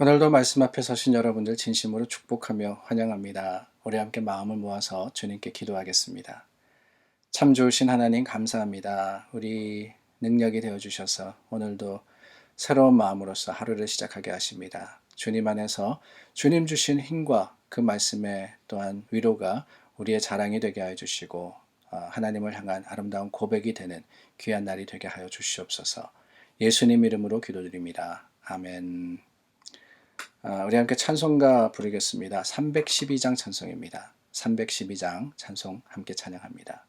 오늘도 말씀 앞에 서신 여러분들 진심으로 축복하며 환영합니다. 우리 함께 마음을 모아서 주님께 기도하겠습니다. 참 좋으신 하나님 감사합니다. 우리 능력이 되어주셔서 오늘도 새로운 마음으로서 하루를 시작하게 하십니다. 주님 안에서 주님 주신 힘과 그 말씀에 또한 위로가 우리의 자랑이 되게 하여 주시고 하나님을 향한 아름다운 고백이 되는 귀한 날이 되게 하여 주시옵소서. 예수님 이름으로 기도드립니다. 아멘. 우리 함께 찬송가 부르겠습니다. 312장 찬송입니다. 312장 찬송 함께 찬양합니다.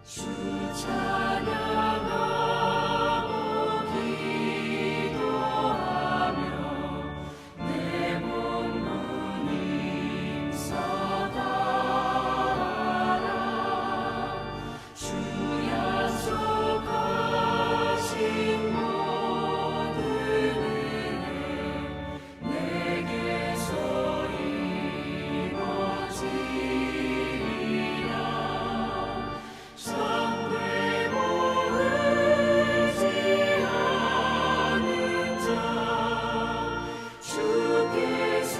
주 찬양하고 기도하며 내 몸 힘써 다하라. 주 약속하신 모든 은혜 내게서 이루어지리라. 상대고 의지하는 자 주께서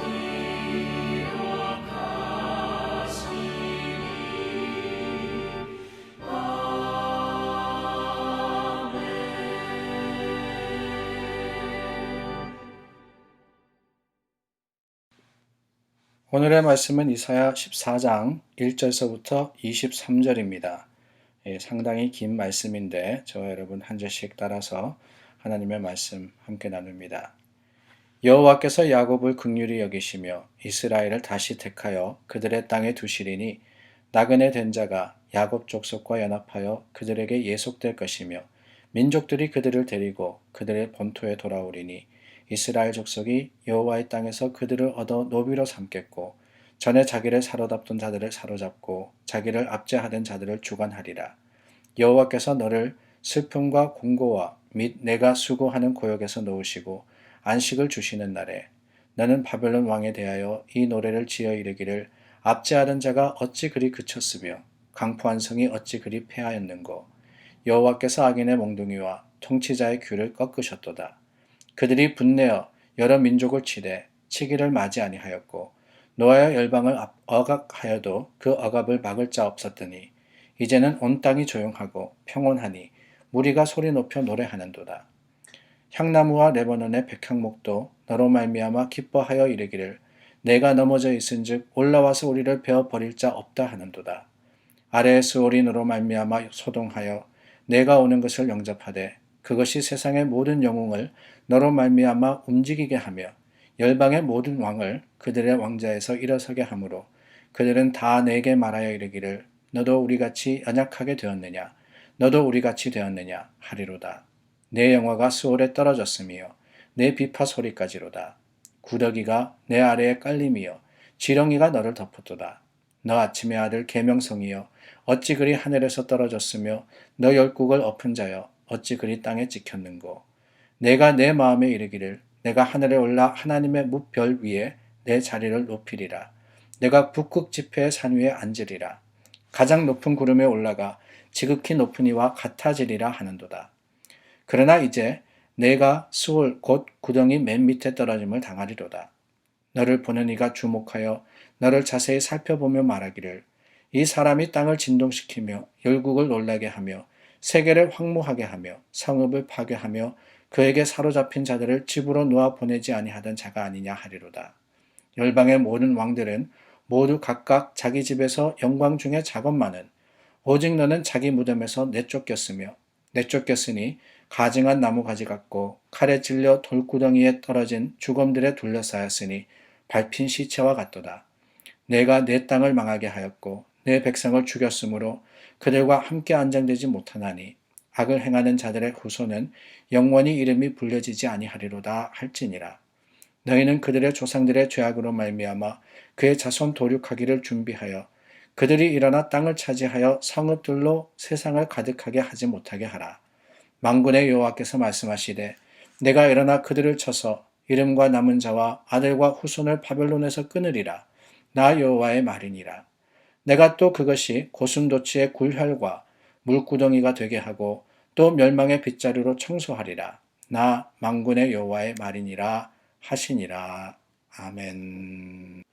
기억하시리. 아멘. 오늘의 말씀은 이사야 14장 1절서부터 23절입니다. 상당히 긴 말씀인데 저와 여러분 한 절씩 따라서 하나님의 말씀 함께 나눕니다. 여호와께서 야곱을 긍휼히 여기시며 이스라엘을 다시 택하여 그들의 땅에 두시리니 나그네 된 자가 야곱 족속과 연합하여 그들에게 예속될 것이며 민족들이 그들을 데리고 그들의 본토에 돌아오리니 이스라엘 족속이 여호와의 땅에서 그들을 얻어 노비로 삼겠고 전에 자기를 사로잡던 자들을 사로잡고 자기를 압제하던 자들을 주관하리라. 여호와께서 너를 슬픔과 공고와 및 내가 수고하는 고역에서 놓으시고 안식을 주시는 날에 너는 바벨론 왕에 대하여 이 노래를 지어 이르기를 압제하던 자가 어찌 그리 그쳤으며 강포한 성이 어찌 그리 패하였는고. 여호와께서 악인의 몽둥이와 통치자의 귀를 꺾으셨도다. 그들이 분내어 여러 민족을 치되 치기를 마지 아니하였고 노하여 열방을 억압하여도 그 억압을 막을 자 없었더니 이제는 온 땅이 조용하고 평온하니 무리가 소리 높여 노래하는도다. 향나무와 레바논의 백향목도 너로 말미암아 기뻐하여 이르기를 내가 넘어져 있은즉 올라와서 우리를 베어 버릴 자 없다 하는도다. 아래의 수월이 너로 말미암아 소동하여 내가 오는 것을 영접하되 그것이 세상의 모든 영웅을 너로 말미암아 움직이게 하며 열방의 모든 왕을 그들의 왕자에서 일어서게 하므로 그들은 다 내게 말하여 이르기를 너도 우리같이 연약하게 되었느냐 너도 우리같이 되었느냐 하리로다. 내 영화가 수월에 떨어졌으며 내 비파 소리까지로다. 구더기가 내 아래에 깔림이여 지렁이가 너를 덮었도다. 너 아침의 아들 계명성이여 어찌 그리 하늘에서 떨어졌으며 너 열국을 엎은 자여 어찌 그리 땅에 찍혔는고. 내가 내 마음에 이르기를 내가 하늘에 올라 하나님의 무별 위에 내 자리를 높이리라. 내가 북극 지폐의 산 위에 앉으리라. 가장 높은 구름에 올라가 지극히 높은 이와 같아지리라 하는도다. 그러나 이제 내가 수월 곧 구덩이 맨 밑에 떨어짐을 당하리로다. 너를 보는 이가 주목하여 너를 자세히 살펴보며 말하기를 이 사람이 땅을 진동시키며 열국을 놀라게 하며 세계를 황무하게 하며 성읍을 파괴하며 그에게 사로잡힌 자들을 집으로 놓아 보내지 아니하던 자가 아니냐 하리로다. 열방의 모든 왕들은 모두 각각 자기 집에서 영광 중에 작업만은 오직 너는 자기 무덤에서 내쫓겼으며 내쫓겼으니 가증한 나무가지 같고 칼에 찔려 돌구덩이에 떨어진 죽음들에 둘러싸였으니 밟힌 시체와 같도다. 내가 내 땅을 망하게 하였고 내 백성을 죽였으므로 그들과 함께 안장되지 못하나니 악을 행하는 자들의 후손은 영원히 이름이 불려지지 아니하리로다 할지니라. 너희는 그들의 조상들의 죄악으로 말미암아 그의 자손 도륙하기를 준비하여 그들이 일어나 땅을 차지하여 성읍들로 세상을 가득하게 하지 못하게 하라. 만군의 여호와께서 말씀하시되 내가 일어나 그들을 쳐서 이름과 남은 자와 아들과 후손을 바벨론에서 끊으리라. 나 여호와의 말이니라. 내가 또 그것이 고슴도치의 굴혈과 물구덩이가 되게 하고 또 멸망의 빗자루로 청소하리라. 나 만군의 여호와의 말이니라 하시니라. 아멘.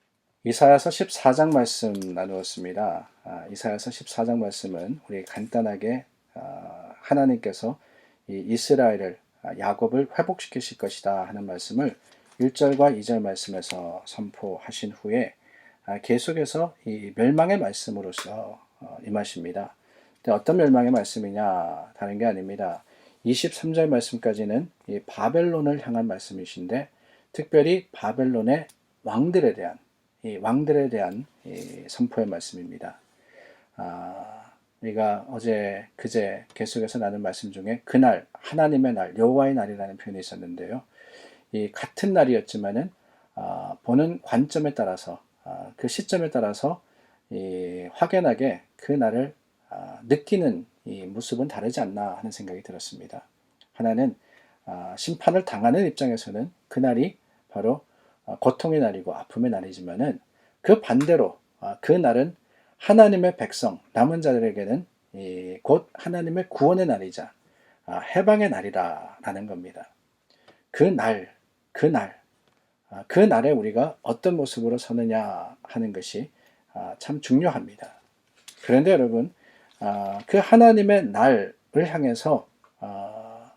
이사야서 14장 말씀 나누었습니다. 이사야서 14장 말씀은 우리 간단하게 하나님께서 이 이스라엘을 야곱을 회복시키실 것이다 하는 말씀을 1절과 2절 말씀에서 선포하신 후에 계속해서 이 멸망의 말씀으로서 임하십니다. 어떤 멸망의 말씀이냐 다른 게 아닙니다. 23절 말씀까지는 이 바벨론을 향한 말씀이신데 특별히 바벨론의 왕들에 대한 이 선포의 말씀입니다. 우리가 어제 그제 계속해서 나눈 말씀 중에 그날 하나님의 날 여호와의 날이라는 표현이 있었는데요. 이 같은 날이었지만은 보는 관점에 따라서 그 시점에 따라서 확연하게 그 날을 느끼는 이 모습은 다르지 않나 하는 생각이 들었습니다. 하나는 심판을 당하는 입장에서는 그날이 바로 고통의 날이고 아픔의 날이지만은 그 반대로 그 날은 하나님의 백성 남은 자들에게는 곧 하나님의 구원의 날이자 해방의 날이라는 겁니다. 그 날에 우리가 어떤 모습으로 서느냐 하는 것이 참 중요합니다. 그런데 여러분 그 하나님의 날을 향해서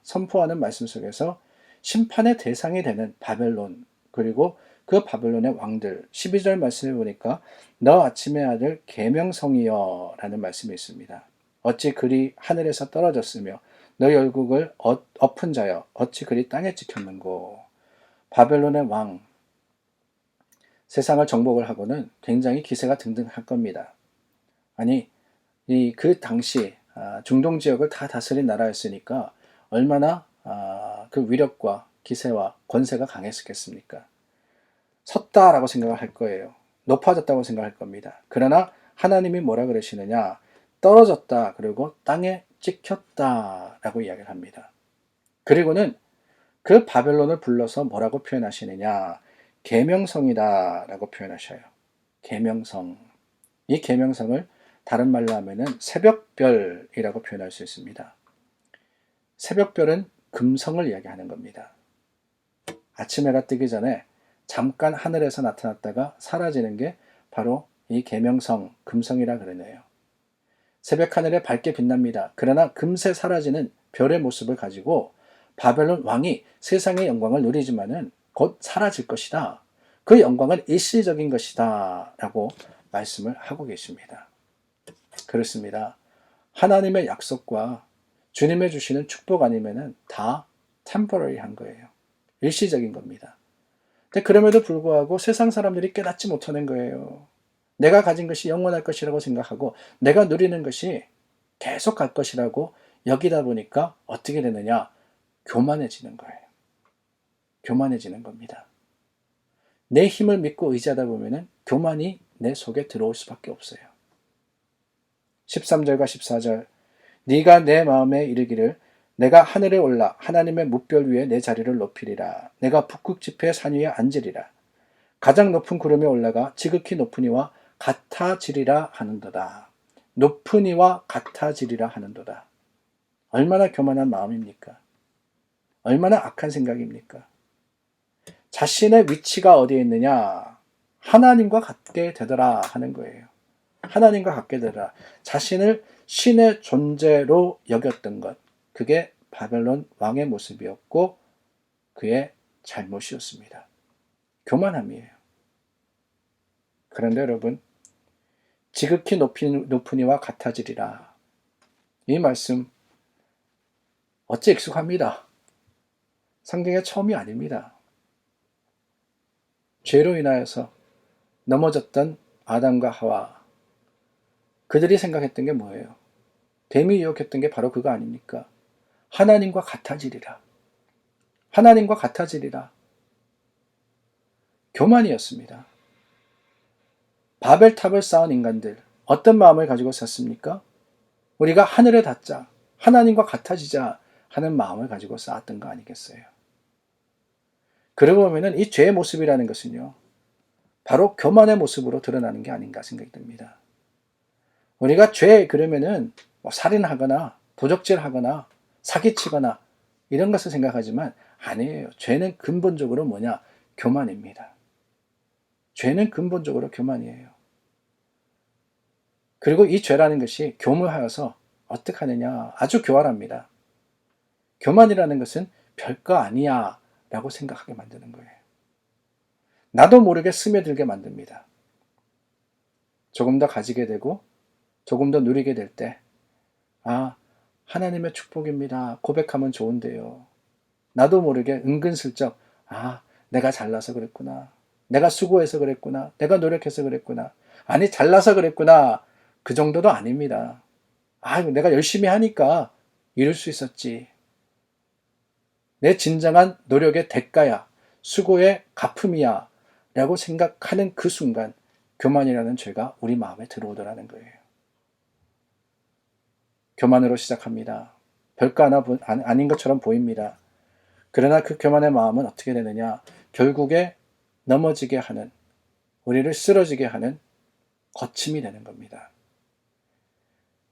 선포하는 말씀 속에서 심판의 대상이 되는 바벨론 그리고 그 바벨론의 왕들 12절 말씀에 보니까 너 아침의 아들 계명성이여 라는 말씀이 있습니다. 어찌 그리 하늘에서 떨어졌으며 너 열국을 엎은 자여 어찌 그리 땅에 찍혔는고. 바벨론의 왕 세상을 정복을 하고는 굉장히 기세가 등등할 겁니다. 아니 그 당시 중동 지역을 다 다스린 나라였으니까 얼마나 그 위력과 기세와 권세가 강했겠습니까? 섰다라고 생각을 할 거예요. 높아졌다고 생각할 겁니다. 그러나 하나님이 뭐라 그러시느냐? 떨어졌다 그리고 땅에 찍혔다라고 이야기를 합니다. 그리고는 그 바벨론을 불러서 뭐라고 표현하시느냐? 계명성이다라고 표현하셔요. 계명성. 이 계명성을 다른 말로 하면은 새벽별이라고 표현할 수 있습니다. 새벽별은 금성을 이야기하는 겁니다. 아침 해가 뜨기 전에 잠깐 하늘에서 나타났다가 사라지는 게 바로 이 계명성, 금성이라 그러네요. 새벽 하늘에 밝게 빛납니다. 그러나 금세 사라지는 별의 모습을 가지고 바벨론 왕이 세상의 영광을 누리지만은 곧 사라질 것이다. 그 영광은 일시적인 것이다. 라고 말씀을 하고 계십니다. 그렇습니다. 하나님의 약속과 주님의 주시는 축복 아니면은 다 temporary 한 거예요. 일시적인 겁니다. 근데 그럼에도 불구하고 세상 사람들이 깨닫지 못하는 거예요. 내가 가진 것이 영원할 것이라고 생각하고 내가 누리는 것이 계속 갈 것이라고 여기다 보니까 어떻게 되느냐? 교만해지는 거예요. 교만해지는 겁니다. 내 힘을 믿고 의지하다 보면은 교만이 내 속에 들어올 수밖에 없어요. 13절과 14절 네가 내 마음에 이르기를 내가 하늘에 올라 하나님의 뭇별 위에 내 자리를 높이리라. 내가 북극 지폐의 산 위에 앉으리라. 가장 높은 구름에 올라가 지극히 높은 이와 같아지리라 하는도다. 높은 이와 같아지리라 하는도다. 얼마나 교만한 마음입니까? 얼마나 악한 생각입니까? 자신의 위치가 어디에 있느냐? 하나님과 같게 되더라 하는 거예요. 하나님과 같게 되더라. 자신을 신의 존재로 여겼던 것. 그게 바벨론 왕의 모습이었고 그의 잘못이었습니다. 교만함이에요. 그런데 여러분, 지극히 높은 이와 같아지리라. 이 말씀 어찌 익숙합니다. 성경의 처음이 아닙니다. 죄로 인하여서 넘어졌던 아담과 하와, 그들이 생각했던 게 뭐예요? 뱀이 유혹했던 게 바로 그거 아닙니까? 하나님과 같아지리라. 하나님과 같아지리라. 교만이었습니다. 바벨탑을 쌓은 인간들, 어떤 마음을 가지고 샀습니까? 우리가 하늘에 닿자, 하나님과 같아지자 하는 마음을 가지고 쌓았던 거 아니겠어요? 그러고 보면은 이 죄의 모습이라는 것은요, 바로 교만의 모습으로 드러나는 게 아닌가 생각이 듭니다. 우리가 죄 그러면은 살인하거나 도적질하거나 사기치거나 이런 것을 생각하지만 아니에요. 죄는 근본적으로 뭐냐? 교만입니다. 죄는 근본적으로 교만이에요. 그리고 이 죄라는 것이 교묘하여서 어떻게 하느냐? 아주 교활합니다. 교만이라는 것은 별거 아니야 라고 생각하게 만드는 거예요. 나도 모르게 스며들게 만듭니다. 조금 더 가지게 되고 조금 더 누리게 될 때, 아, 하나님의 축복입니다. 고백하면 좋은데요. 나도 모르게 은근슬쩍, 아, 내가 잘나서 그랬구나. 내가 수고해서 그랬구나. 내가 노력해서 그랬구나. 아니, 잘나서 그랬구나. 그 정도도 아닙니다. 아, 내가 열심히 하니까 이룰 수 있었지. 내 진정한 노력의 대가야. 수고의 갚음이야. 라고 생각하는 그 순간, 교만이라는 죄가 우리 마음에 들어오더라는 거예요. 교만으로 시작합니다. 별거 하나 아닌 것처럼 보입니다. 그러나 그 교만의 마음은 어떻게 되느냐? 결국에 넘어지게 하는, 우리를 쓰러지게 하는 거침이 되는 겁니다.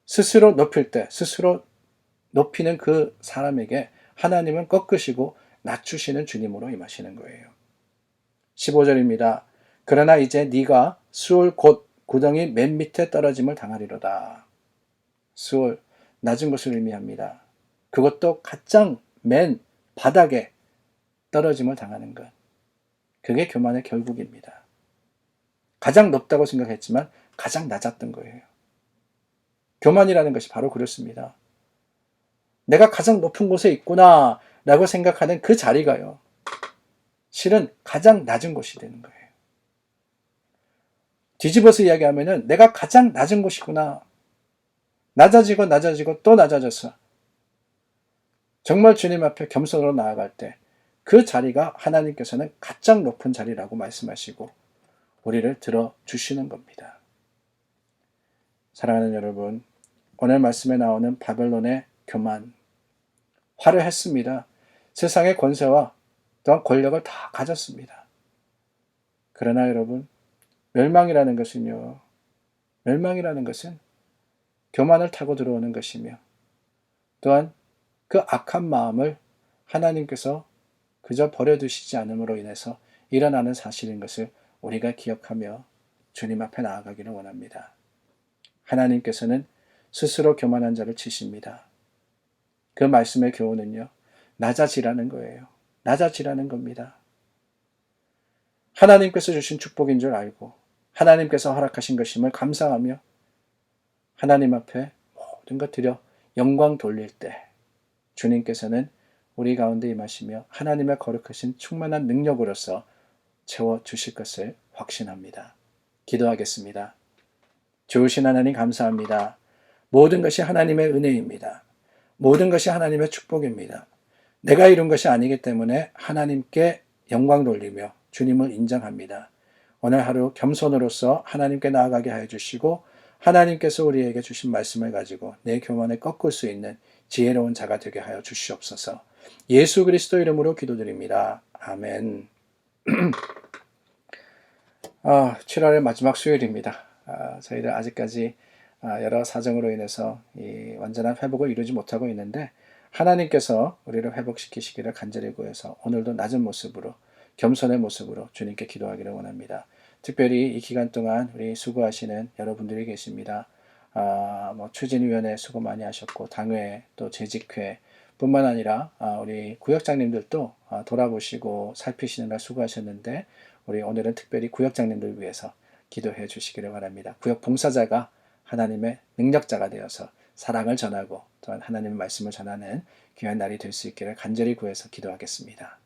스스로 높일 때, 스스로 높이는 그 사람에게 하나님은 꺾으시고 낮추시는 주님으로 임하시는 거예요. 15절입니다. 그러나 이제 네가 수올 곧 구덩이 맨 밑에 떨어짐을 당하리로다. 수올, 낮은 곳을 의미합니다. 그것도 가장 맨 바닥에 떨어짐을 당하는 것. 그게 교만의 결국입니다. 가장 높다고 생각했지만 가장 낮았던 거예요. 교만이라는 것이 바로 그렇습니다. 내가 가장 높은 곳에 있구나 라고 생각하는 그 자리가요, 실은 가장 낮은 곳이 되는 거예요. 뒤집어서 이야기하면은 내가 가장 낮은 곳이구나. 낮아지고 낮아지고 또 낮아져서 정말 주님 앞에 겸손으로 나아갈 때 그 자리가 하나님께서는 가장 높은 자리라고 말씀하시고 우리를 들어주시는 겁니다. 사랑하는 여러분, 오늘 말씀에 나오는 바벨론의 교만, 화려했습니다. 세상의 권세와 또한 권력을 다 가졌습니다. 그러나 여러분, 멸망이라는 것은요, 멸망이라는 것은 교만을 타고 들어오는 것이며 또한 그 악한 마음을 하나님께서 그저 버려두시지 않음으로 인해서 일어나는 사실인 것을 우리가 기억하며 주님 앞에 나아가기를 원합니다. 하나님께서는 스스로 교만한 자를 치십니다. 그 말씀의 교훈은요, 낮아지라는 거예요. 낮아지라는 겁니다. 하나님께서 주신 축복인 줄 알고 하나님께서 허락하신 것임을 감사하며 하나님 앞에 모든 것 드려 영광 돌릴 때 주님께서는 우리 가운데 임하시며 하나님의 거룩하신 충만한 능력으로서 채워주실 것을 확신합니다. 기도하겠습니다. 좋으신 하나님 감사합니다. 모든 것이 하나님의 은혜입니다. 모든 것이 하나님의 축복입니다. 내가 이룬 것이 아니기 때문에 하나님께 영광 돌리며 주님을 인정합니다. 오늘 하루 겸손으로서 하나님께 나아가게 하여 주시고 하나님께서 우리에게 주신 말씀을 가지고 내 교만을 꺾을 수 있는 지혜로운 자가 되게 하여 주시옵소서. 예수 그리스도 이름으로 기도드립니다. 아멘. 7월의 마지막 수요일입니다. 저희들 아직까지 여러 사정으로 인해서 이 완전한 회복을 이루지 못하고 있는데 하나님께서 우리를 회복시키시기를 간절히 구해서 오늘도 낮은 모습으로 겸손의 모습으로 주님께 기도하기를 원합니다. 특별히 이 기간 동안 우리 수고하시는 여러분들이 계십니다. 추진위원회 수고 많이 하셨고 당회 또 재직회 뿐만 아니라 우리 구역장님들도 돌아보시고 살피시느라 수고하셨는데 우리 오늘은 특별히 구역장님들 위해서 기도해 주시기를 바랍니다. 구역 봉사자가 하나님의 능력자가 되어서 사랑을 전하고 또한 하나님의 말씀을 전하는 귀한 날이 될 수 있기를 간절히 구해서 기도하겠습니다.